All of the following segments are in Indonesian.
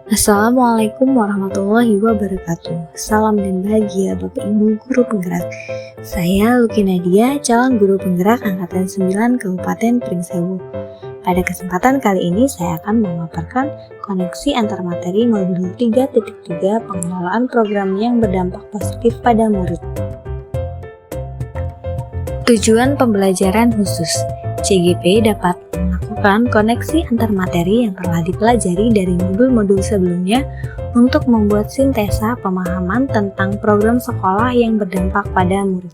Assalamualaikum warahmatullahi wabarakatuh. Salam dan bahagia Bapak Ibu Guru Penggerak. Saya Luki Nadia, calon Guru Penggerak Angkatan 9 Kabupaten Pringsewu. Pada kesempatan kali ini saya akan memaparkan koneksi antar materi modul 3.3 pengelolaan program yang berdampak positif pada murid. Tujuan pembelajaran khusus. CGP dapat melakukan koneksi antar materi yang telah dipelajari dari modul-modul sebelumnya untuk membuat sintesa pemahaman tentang program sekolah yang berdampak pada murid.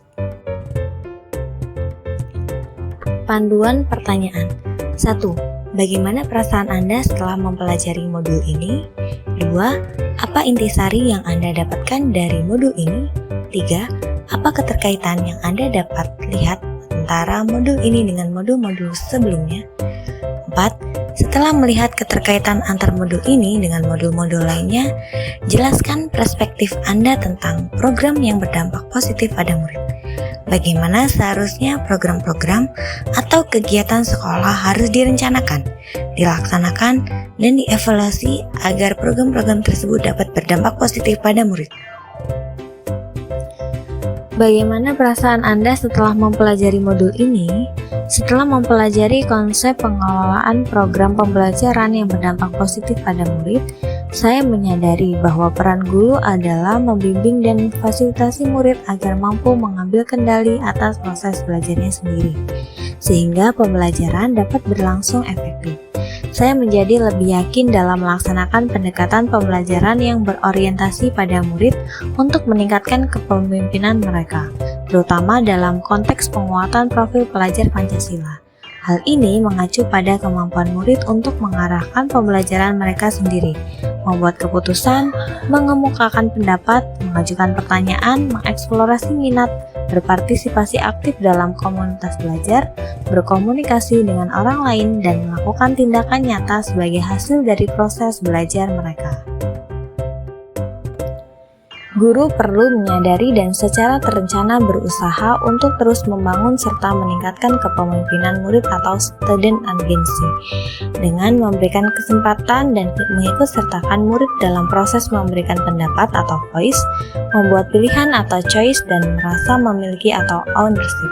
Panduan pertanyaan. 1. Bagaimana perasaan Anda setelah mempelajari modul ini? 2. Apa intisari yang Anda dapatkan dari modul ini? 3. Apa keterkaitan yang Anda dapat lihat antara modul ini dengan modul-modul sebelumnya? 4. Setelah melihat keterkaitan antar modul ini dengan modul-modul lainnya, jelaskan perspektif Anda tentang program yang berdampak positif pada murid. Bagaimana seharusnya program-program atau kegiatan sekolah harus direncanakan, dilaksanakan, dan dievaluasi agar program-program tersebut dapat berdampak positif pada murid. Bagaimana perasaan Anda setelah mempelajari modul ini? Setelah mempelajari konsep pengelolaan program pembelajaran yang berdampak positif pada murid, saya menyadari bahwa peran guru adalah membimbing dan memfasilitasi murid agar mampu mengambil kendali atas proses belajarnya sendiri, sehingga pembelajaran dapat berlangsung efektif. Saya menjadi lebih yakin dalam melaksanakan pendekatan pembelajaran yang berorientasi pada murid untuk meningkatkan kepemimpinan mereka, terutama dalam konteks penguatan profil pelajar Pancasila. Hal ini mengacu pada kemampuan murid untuk mengarahkan pembelajaran mereka sendiri, membuat keputusan, mengemukakan pendapat, mengajukan pertanyaan, mengeksplorasi minat, berpartisipasi aktif dalam komunitas belajar, berkomunikasi dengan orang lain, dan melakukan tindakan nyata sebagai hasil dari proses belajar mereka. Guru perlu menyadari dan secara terencana berusaha untuk terus membangun serta meningkatkan kepemimpinan murid atau student agency dengan memberikan kesempatan dan mengikutsertakan murid dalam proses memberikan pendapat atau voice, membuat pilihan atau choice, dan merasa memiliki atau ownership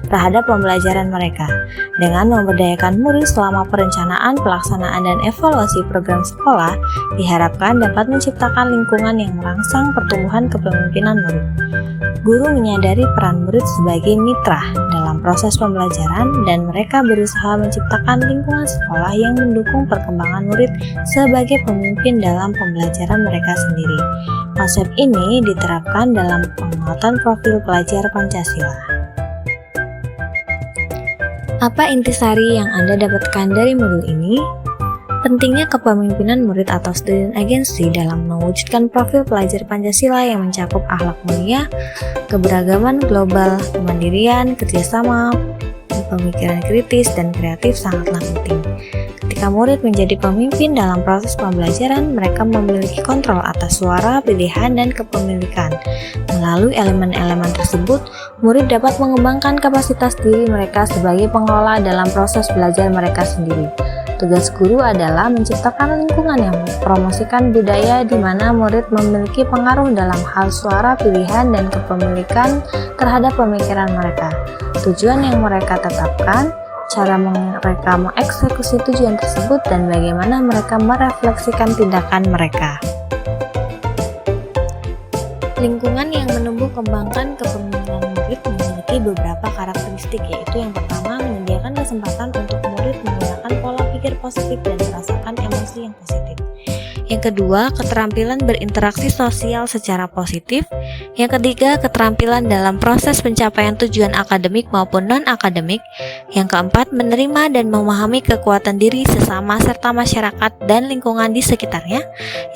terhadap pembelajaran mereka. Dengan memberdayakan murid selama perencanaan, pelaksanaan, dan evaluasi program sekolah, diharapkan dapat menciptakan lingkungan yang merangsang pertumbuhan kepemimpinan murid. Guru menyadari peran murid sebagai mitra dalam proses pembelajaran dan mereka berusaha menciptakan lingkungan sekolah yang mendukung perkembangan murid sebagai pemimpin dalam pembelajaran mereka sendiri. Konsep ini diterapkan dalam penguatan profil pelajar Pancasila. Apa intisari yang Anda dapatkan dari modul ini? Pentingnya kepemimpinan murid atau student agency dalam mewujudkan profil pelajar Pancasila yang mencakup akhlak mulia, keberagaman global, kemandirian, kerjasama, pemikiran kritis, dan kreatif sangatlah penting. Ketika murid menjadi pemimpin dalam proses pembelajaran, mereka memiliki kontrol atas suara, pilihan, dan kepemilikan. Melalui elemen-elemen tersebut, murid dapat mengembangkan kapasitas diri mereka sebagai pengelola dalam proses belajar mereka sendiri. Tugas guru adalah menciptakan lingkungan yang mempromosikan budaya di mana murid memiliki pengaruh dalam hal suara, pilihan, dan kepemilikan terhadap pemikiran mereka. Tujuan yang mereka tetapkan, cara mereka mengeksekusi tujuan tersebut, dan bagaimana mereka merefleksikan tindakan mereka. Lingkungan yang menumbuh kembangkan kepemimpinan murid memiliki beberapa karakteristik, yaitu yang pertama, menyediakan kesempatan untuk murid menggunakan pola pikir positif dan merasakan emosi yang positif. Yang kedua, keterampilan berinteraksi sosial secara positif. Yang ketiga, keterampilan dalam proses pencapaian tujuan akademik maupun non-akademik. Yang keempat, menerima dan memahami kekuatan diri sesama serta masyarakat dan lingkungan di sekitarnya.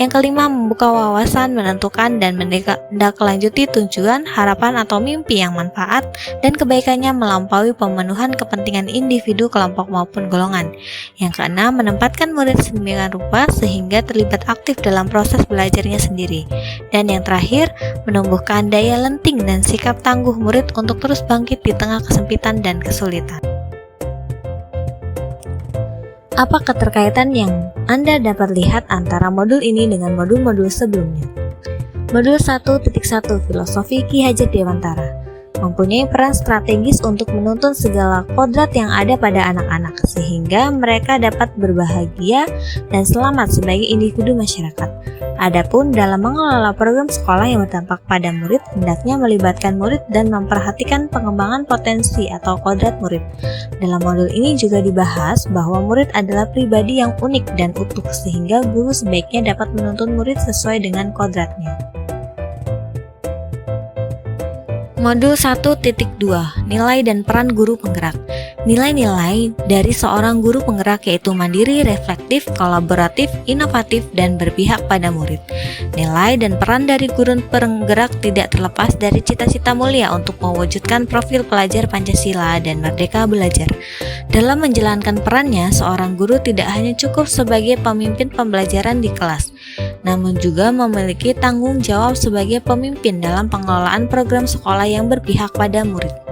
Yang kelima, membuka wawasan, menentukan dan menindaklanjuti tujuan, harapan atau mimpi yang manfaat dan kebaikannya melampaui pemenuhan kepentingan individu, kelompok maupun golongan. Yang keenam, menempatkan murid sedemikian rupa sehingga terlibat aktif dalam proses belajarnya sendiri. Dan yang terakhir, menumbuhkan daya lenting dan sikap tangguh murid untuk terus bangkit di tengah kesempitan dan kesulitan. Apa keterkaitan yang Anda dapat lihat antara modul ini dengan modul-modul sebelumnya? Modul 1.1 Filosofi Ki Hajar Dewantara mempunyai peran strategis untuk menuntun segala kodrat yang ada pada anak-anak sehingga mereka dapat berbahagia dan selamat sebagai individu masyarakat. Adapun dalam mengelola program sekolah yang berdampak pada murid, hendaknya melibatkan murid dan memperhatikan pengembangan potensi atau kodrat murid. Dalam modul ini juga dibahas bahwa murid adalah pribadi yang unik dan utuh sehingga guru sebaiknya dapat menuntun murid sesuai dengan kodratnya. Modul 1.2 Nilai dan peran guru penggerak. Nilai-nilai dari seorang guru penggerak yaitu mandiri, reflektif, kolaboratif, inovatif, dan berpihak pada murid. Nilai dan peran dari guru penggerak tidak terlepas dari cita-cita mulia untuk mewujudkan profil pelajar Pancasila dan merdeka belajar. Dalam menjalankan perannya, seorang guru tidak hanya cukup sebagai pemimpin pembelajaran di kelas, namun juga memiliki tanggung jawab sebagai pemimpin dalam pengelolaan program sekolah yang berpihak pada murid.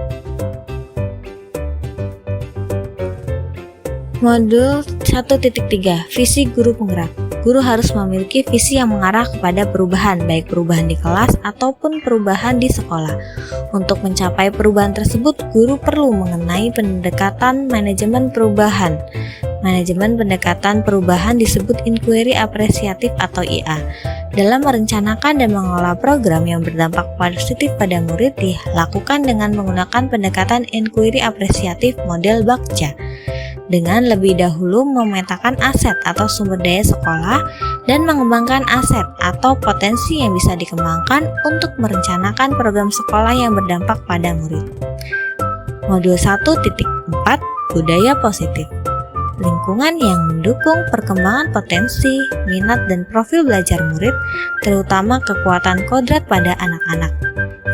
Modul 1.3 Visi Guru Penggerak. Guru harus memiliki visi yang mengarah kepada perubahan, baik perubahan di kelas ataupun perubahan di sekolah. Untuk mencapai perubahan tersebut, guru perlu mengenai pendekatan manajemen perubahan. Manajemen pendekatan perubahan disebut inquiry apresiatif atau IA. Dalam merencanakan dan mengelola program yang berdampak positif pada murid dilakukan dengan menggunakan pendekatan inquiry apresiatif model Bagja. Dengan lebih dahulu memetakan aset atau sumber daya sekolah dan mengembangkan aset atau potensi yang bisa dikembangkan untuk merencanakan program sekolah yang berdampak pada murid. Modul 1.4 Budaya Positif. Lingkungan yang mendukung perkembangan potensi, minat, dan profil belajar murid, terutama kekuatan kodrat pada anak-anak.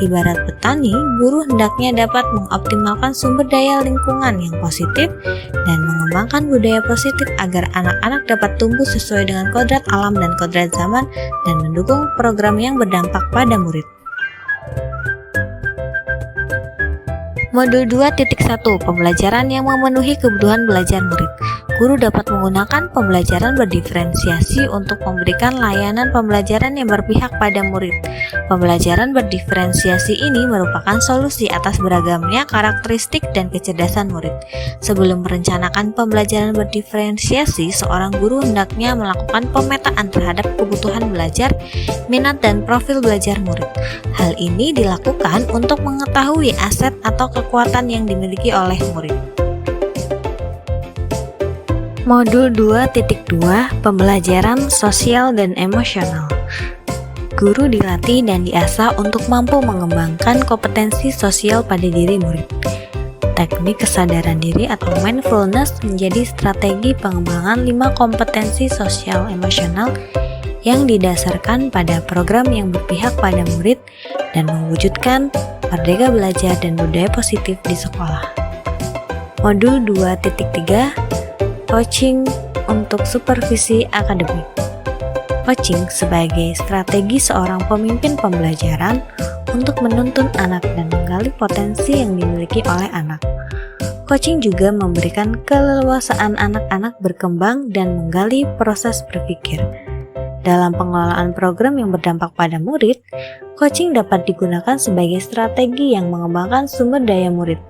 Ibarat petani, guru hendaknya dapat mengoptimalkan sumber daya lingkungan yang positif dan mengembangkan budaya positif agar anak-anak dapat tumbuh sesuai dengan kodrat alam dan kodrat zaman dan mendukung program yang berdampak pada murid. Modul 2.1 Pembelajaran yang memenuhi kebutuhan belajar murid. Guru dapat menggunakan pembelajaran berdiferensiasi untuk memberikan layanan pembelajaran yang berpihak pada murid. Pembelajaran berdiferensiasi ini merupakan solusi atas beragamnya karakteristik dan kecerdasan murid. Sebelum merencanakan pembelajaran berdiferensiasi, seorang guru hendaknya melakukan pemetaan terhadap kebutuhan belajar, minat, dan profil belajar murid. Hal ini dilakukan untuk mengetahui aset atau kekuatan yang dimiliki oleh murid. Modul 2.2 Pembelajaran Sosial dan Emosional. Guru dilatih dan diasah untuk mampu mengembangkan kompetensi sosial pada diri murid. Teknik kesadaran diri atau mindfulness menjadi strategi pengembangan 5 kompetensi sosial emosional yang didasarkan pada program yang berpihak pada murid dan mewujudkan merdeka belajar dan budaya positif di sekolah. Modul 2.3 Coaching untuk supervisi akademik. Coaching sebagai strategi seorang pemimpin pembelajaran untuk menuntun anak dan menggali potensi yang dimiliki oleh anak. Coaching juga memberikan keleluasaan anak-anak berkembang dan menggali proses berpikir. Dalam pengelolaan program yang berdampak pada murid, coaching dapat digunakan sebagai strategi yang mengembangkan sumber daya murid,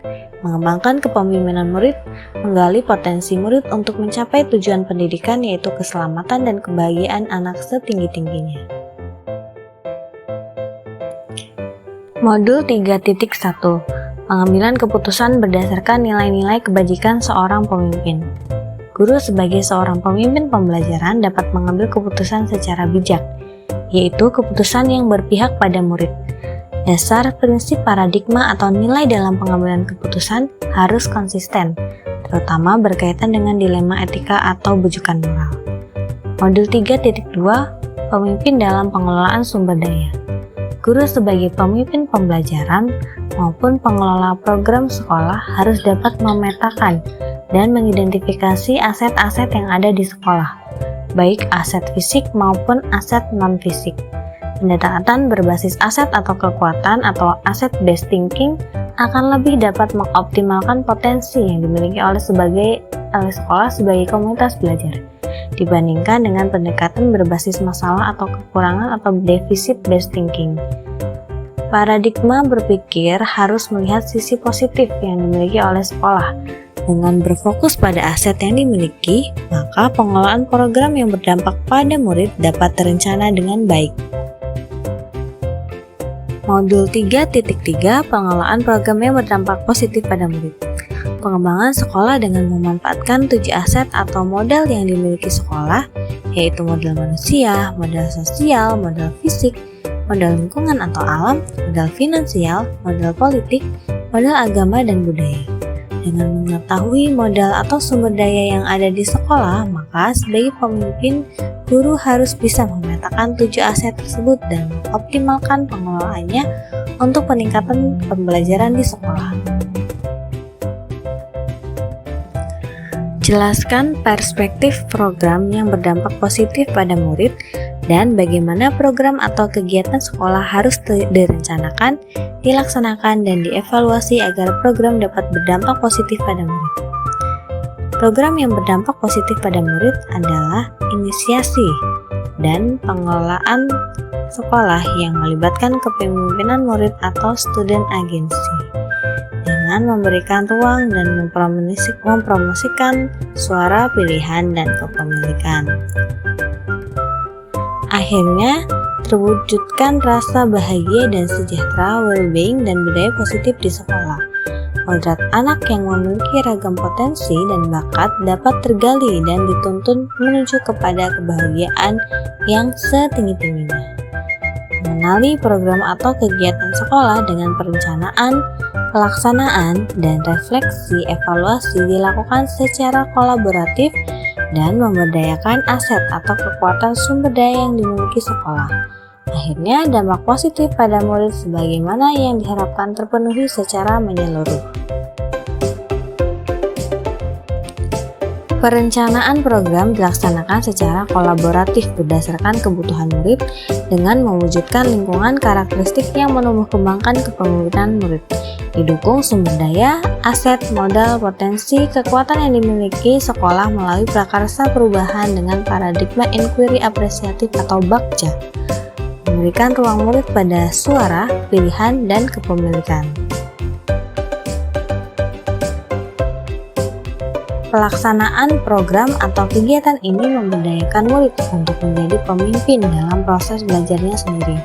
mengembangkan kepemimpinan murid, menggali potensi murid untuk mencapai tujuan pendidikan yaitu keselamatan dan kebahagiaan anak setinggi-tingginya. Modul 3.1 Pengambilan keputusan berdasarkan nilai-nilai kebajikan seorang pemimpin. Guru sebagai seorang pemimpin pembelajaran dapat mengambil keputusan secara bijak, yaitu keputusan yang berpihak pada murid. Dasar prinsip paradigma atau nilai dalam pengambilan keputusan harus konsisten, terutama berkaitan dengan dilema etika atau bujukan moral. Modul 3.2 Pemimpin dalam pengelolaan sumber daya. Guru sebagai pemimpin pembelajaran maupun pengelola program sekolah harus dapat memetakan dan mengidentifikasi aset-aset yang ada di sekolah, baik aset fisik maupun aset non-fisik. Pendekatan berbasis aset atau kekuatan atau asset-based thinking akan lebih dapat mengoptimalkan potensi yang dimiliki oleh sekolah sebagai komunitas belajar dibandingkan dengan pendekatan berbasis masalah atau kekurangan atau deficit-based thinking. Paradigma berpikir harus melihat sisi positif yang dimiliki oleh sekolah. Dengan berfokus pada aset yang dimiliki, maka pengelolaan program yang berdampak pada murid dapat terencana dengan baik. Modul 3.3 Pengelolaan program yang berdampak positif pada murid. Pengembangan sekolah dengan memanfaatkan 7 aset atau modal yang dimiliki sekolah, yaitu modal manusia, modal sosial, modal fisik, modal lingkungan atau alam, modal finansial, modal politik, modal agama dan budaya. Dengan mengetahui modal atau sumber daya yang ada di sekolah, maka sebagai pemimpin, guru harus bisa memetakan 7 aset tersebut dan mengoptimalkan pengelolaannya untuk peningkatan pembelajaran di sekolah. Jelaskan perspektif program yang berdampak positif pada murid dan bagaimana program atau kegiatan sekolah harus direncanakan, dilaksanakan, dan dievaluasi agar program dapat berdampak positif pada murid. Program yang berdampak positif pada murid adalah inisiasi dan pengelolaan sekolah yang melibatkan kepemimpinan murid atau student agency dengan memberikan ruang dan mempromosikan suara, pilihan, dan kepemilikan. Akhirnya, terwujudkan rasa bahagia dan sejahtera, well-being, dan budaya positif di sekolah. Kodrat anak yang memiliki ragam potensi dan bakat dapat tergali dan dituntun menuju kepada kebahagiaan yang setinggi-tingginya. Mengenali program atau kegiatan sekolah dengan perencanaan, pelaksanaan, dan refleksi evaluasi dilakukan secara kolaboratif dan memberdayakan aset atau kekuatan sumber daya yang dimiliki sekolah. Akhirnya, dampak positif pada murid sebagaimana yang diharapkan terpenuhi secara menyeluruh. Perencanaan program dilaksanakan secara kolaboratif berdasarkan kebutuhan murid dengan mewujudkan lingkungan karakteristik yang menumbuh kembangkan kepemimpinan murid. Didukung sumber daya, aset, modal, potensi, kekuatan yang dimiliki sekolah melalui prakarsa perubahan dengan paradigma inquiry apresiatif atau BAKCA. Memberikan ruang murid pada suara, pilihan, dan kepemilikan. Pelaksanaan program atau kegiatan ini memberdayakan murid untuk menjadi pemimpin dalam proses belajarnya sendiri.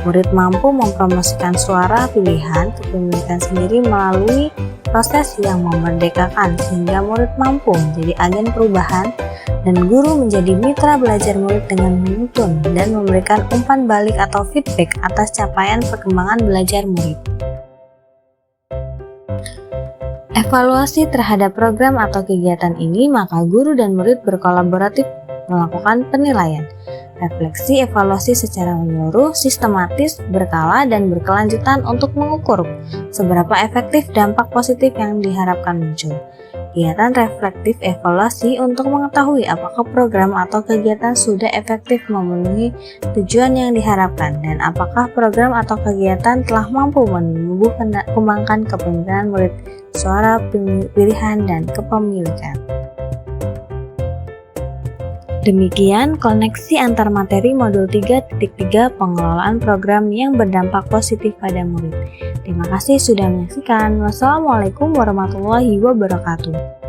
Murid mampu mempromosikan suara, pilihan, kepemilikan sendiri melalui proses yang memerdekakan sehingga murid mampu menjadi agen perubahan dan guru menjadi mitra belajar murid dengan menuntun dan memberikan umpan balik atau feedback atas capaian perkembangan belajar murid. Evaluasi terhadap program atau kegiatan ini, maka guru dan murid berkolaboratif melakukan penilaian, refleksi, evaluasi secara menyeluruh, sistematis, berkala, dan berkelanjutan untuk mengukur seberapa efektif dampak positif yang diharapkan muncul. Kegiatan reflektif evaluasi untuk mengetahui apakah program atau kegiatan sudah efektif memenuhi tujuan yang diharapkan dan apakah program atau kegiatan telah mampu menumbuh kembangkan kepemimpinan murid, suara, pilihan, dan kepemilikan. Demikian koneksi antar materi modul 3.3 pengelolaan program yang berdampak positif pada murid. Terima kasih sudah menyaksikan. Wassalamualaikum warahmatullahi wabarakatuh.